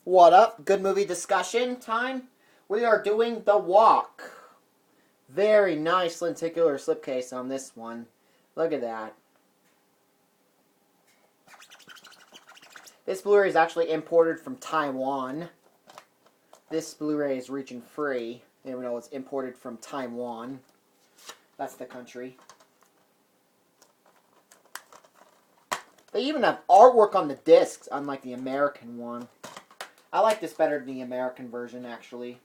What up? Good movie discussion time. We are doing The Walk. Very nice lenticular slipcase on this one. Look at that. This Blu-ray is actually imported from Taiwan. This Blu-ray is region free, even though it's imported from Taiwan. That's the country. They even have artwork on the discs, unlike the American one. I like this better than the American version, actually.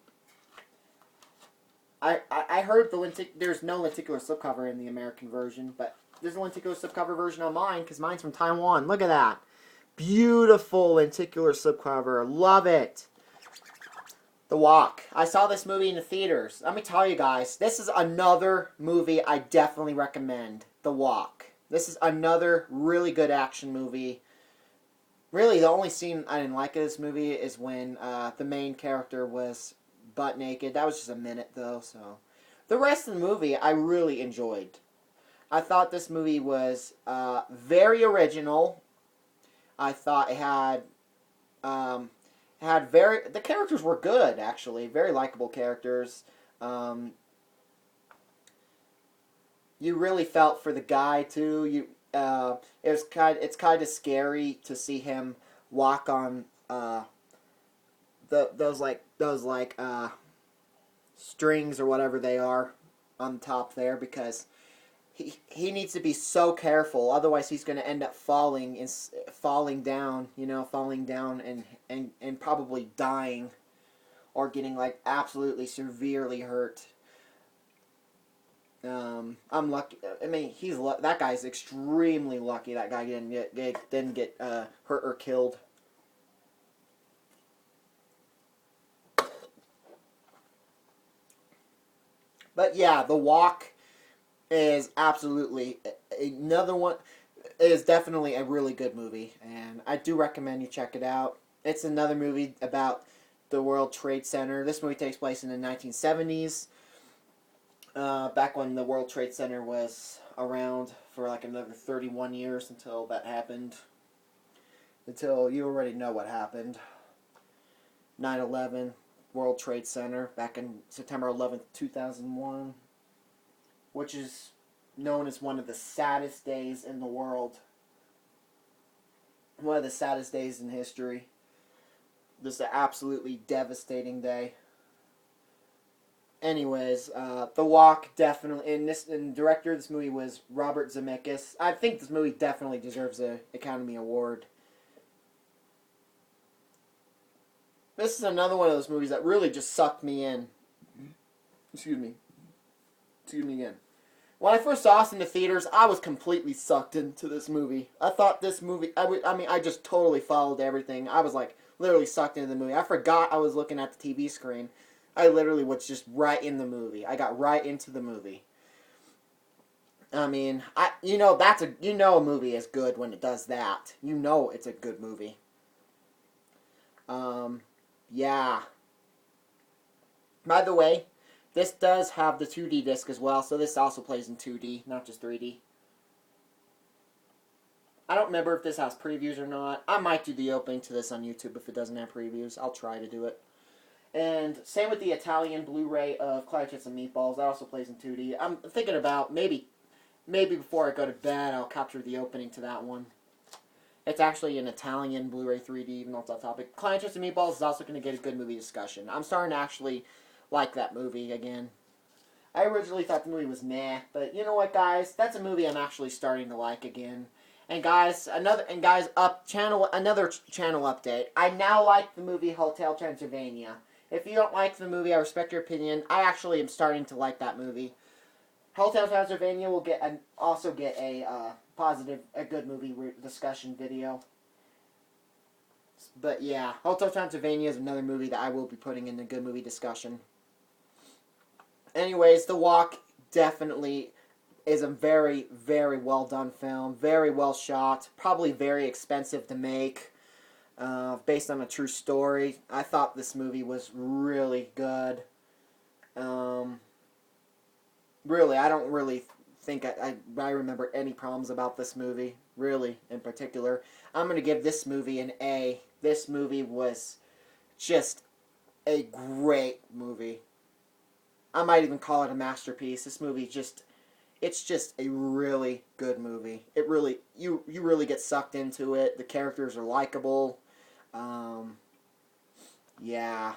I heard there's no lenticular slipcover in the American version, but there's a lenticular slipcover version on mine, because mine's from Taiwan. Look at that. Beautiful lenticular slipcover. Love it. The Walk. I saw this movie in the theaters. Let me tell you guys, this is another movie I definitely recommend. The Walk. This is another really good action movie. Really, the only scene I didn't like in this movie is when the main character was butt naked. That was just a minute, though, so... The rest of the movie, I really enjoyed. I thought this movie was very original. I thought it had... The characters were good, actually. Very likable characters. You really felt for the guy, too. It's kind of scary to see him walk on those strings or whatever they are on top there, because he needs to be so careful, otherwise he's going to end up falling down and probably dying or getting like absolutely severely hurt. I'm lucky. I mean, that guy's extremely lucky. That guy didn't get hurt or killed. But yeah, The Walk is absolutely another one. It is definitely a really good movie, and I do recommend you check it out. It's another movie about the World Trade Center. This movie takes place in the 1970s. Back when the World Trade Center was around for like another 31 years until that happened. Until you already know what happened. 9/11, World Trade Center, back in September 11th, 2001. Which is known as one of the saddest days in the world. One of the saddest days in history. Just an absolutely devastating day. Anyways, The Walk definitely, and the director of this movie was Robert Zemeckis. I think this movie definitely deserves an Academy Award. This is another one of those movies that really just sucked me in. Excuse me again. When I first saw this in the theaters, I was completely sucked into this movie. I thought this movie, I just totally followed everything. I was like, literally sucked into the movie. I forgot I was looking at the TV screen. I literally was just right in the movie. I got right into the movie. I mean, a movie is good when it does that. You know it's a good movie. Yeah. By the way, this does have the 2D disc as well, so this also plays in 2D, not just 3D. I don't remember if this has previews or not. I might do the opening to this on YouTube if it doesn't have previews. I'll try to do it. And same with the Italian Blu-ray of Cloudy Chits and Meatballs. That also plays in 2D. I'm thinking about maybe before I go to bed, I'll capture the opening to that one. It's actually an Italian Blu-ray 3D, even though it's off topic. Cloudy Chits and Meatballs is also going to get a good movie discussion. I'm starting to actually like that movie again. I originally thought the movie was meh, but you know what, guys? That's a movie I'm actually starting to like again. And guys, another channel update. I now like the movie Hotel Transylvania. If you don't like the movie, I respect your opinion. I actually am starting to like that movie. Hotel Transylvania will also get a good movie discussion video. But yeah, Hotel Transylvania is another movie that I will be putting in the good movie discussion. Anyways, The Walk definitely is a very, very well done film. Very well shot. Probably very expensive to make. Based on a true story. I thought this movie was really good. Really, I don't really think I remember any problems about this movie. Really, in particular. I'm going to give this movie an A. This movie was just a great movie. I might even call it a masterpiece. This movie it's just a really good movie. It really, you really get sucked into it. The characters are likable. Yeah,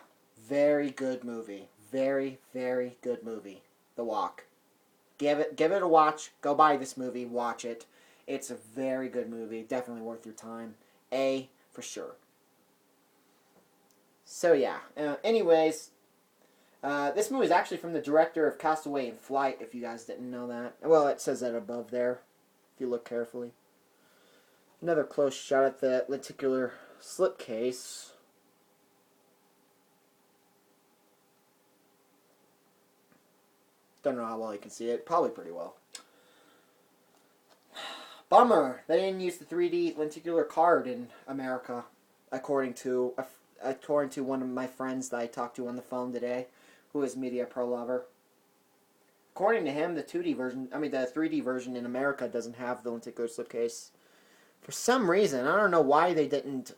very good movie. Very, very good movie. The Walk. Give it a watch. Go buy this movie. Watch it. It's a very good movie. Definitely worth your time. A for sure. So yeah. Anyways, this movie is actually from the director of Castaway in Flight. If you guys didn't know that, well, it says that above there. If you look carefully. Another close shot at the lenticular slipcase. Don't know how well you can see it. Probably pretty well. Bummer. They didn't use the 3D lenticular card in America, according to one of my friends that I talked to on the phone today, who is Media Pro Lover. According to him, the 3D version in America doesn't have the lenticular slipcase. For some reason, I don't know why they didn't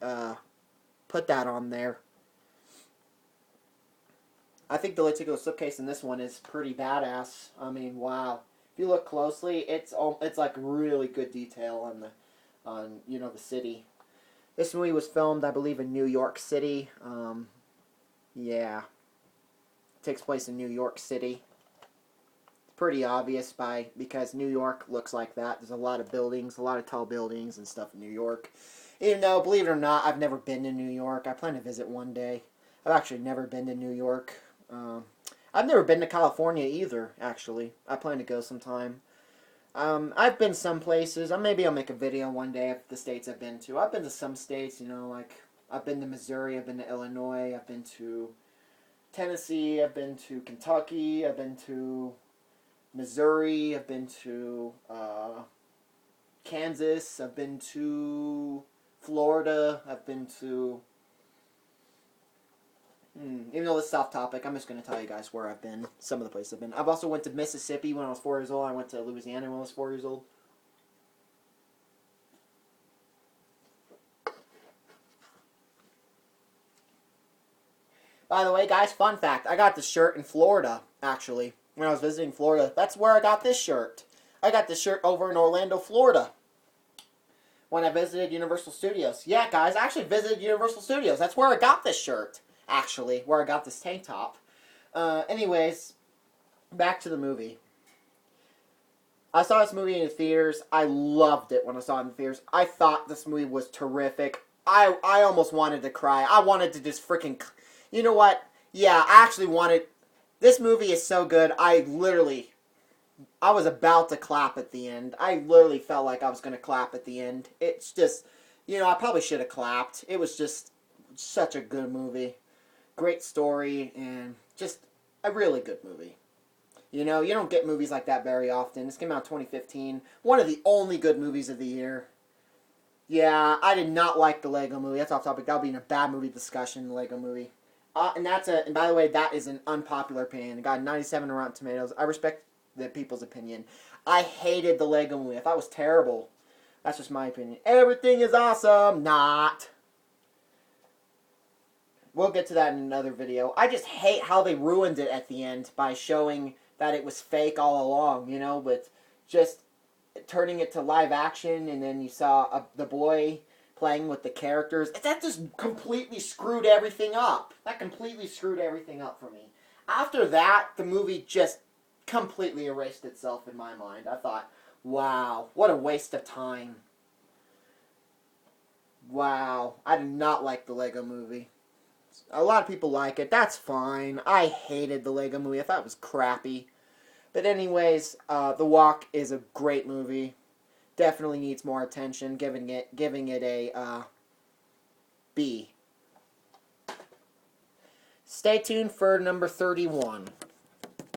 put that on there. I think the lenticular slipcase in this one is pretty badass. I mean, wow. If you look closely, it's like really good detail on the city. This movie was filmed, I believe, in New York City. Yeah. It takes place in New York City. It's pretty obvious because New York looks like that. There's a lot of buildings, a lot of tall buildings and stuff in New York. Even though, believe it or not, I've never been to New York. I plan to visit one day. I've actually never been to New York. I've never been to California either, actually. I plan to go sometime. I've been some places. Maybe I'll make a video one day of the states I've been to. I've been to some states, like I've been to Missouri, I've been to Illinois, I've been to Tennessee, I've been to Kentucky, I've been to Missouri, I've been to Kansas, I've been to Florida, I've been to... Even though this is off topic, I'm just going to tell you guys where I've been. Some of the places I've been. I've also went to Mississippi when I was 4 years old. I went to Louisiana when I was 4 years old. By the way, guys, fun fact. I got this shirt in Florida, actually. When I was visiting Florida. That's where I got this shirt. I got this shirt over in Orlando, Florida. When I visited Universal Studios. Yeah, guys, I actually visited Universal Studios. That's where I got this shirt. Actually, where I got this tank top. Anyways, back to the movie. I saw this movie in the theaters. I loved it when I saw it in the theaters. I thought this movie was terrific. I almost wanted to cry. I wanted to just freaking... You know what? Yeah, I actually wanted... This movie is so good, I was about to clap at the end. I literally felt like I was going to clap at the end. It's just... I probably should have clapped. It was just such a good movie. Great story, and just a really good movie. You don't get movies like that very often. This came out in 2015. One of the only good movies of the year. Yeah, I did not like the Lego Movie. That's off topic. That'll be in a bad movie discussion, the Lego Movie. And by the way, that is an unpopular opinion. It got 97 on Rotten Tomatoes. I respect the people's opinion. I hated the Lego Movie. I thought it was terrible. That's just my opinion. Everything is awesome. Not. We'll get to that in another video. I just hate how they ruined it at the end by showing that it was fake all along, with just turning it to live action, and then you saw the boy playing with the characters. That just completely screwed everything up. That completely screwed everything up for me. After that, the movie just completely erased itself in my mind. I thought, wow, what a waste of time. Wow, I did not like the Lego Movie. A lot of people like it. That's fine. I hated the Lego Movie. I thought it was crappy. But anyways, The Walk is a great movie. Definitely needs more attention. Giving it a B. Stay tuned for number 31.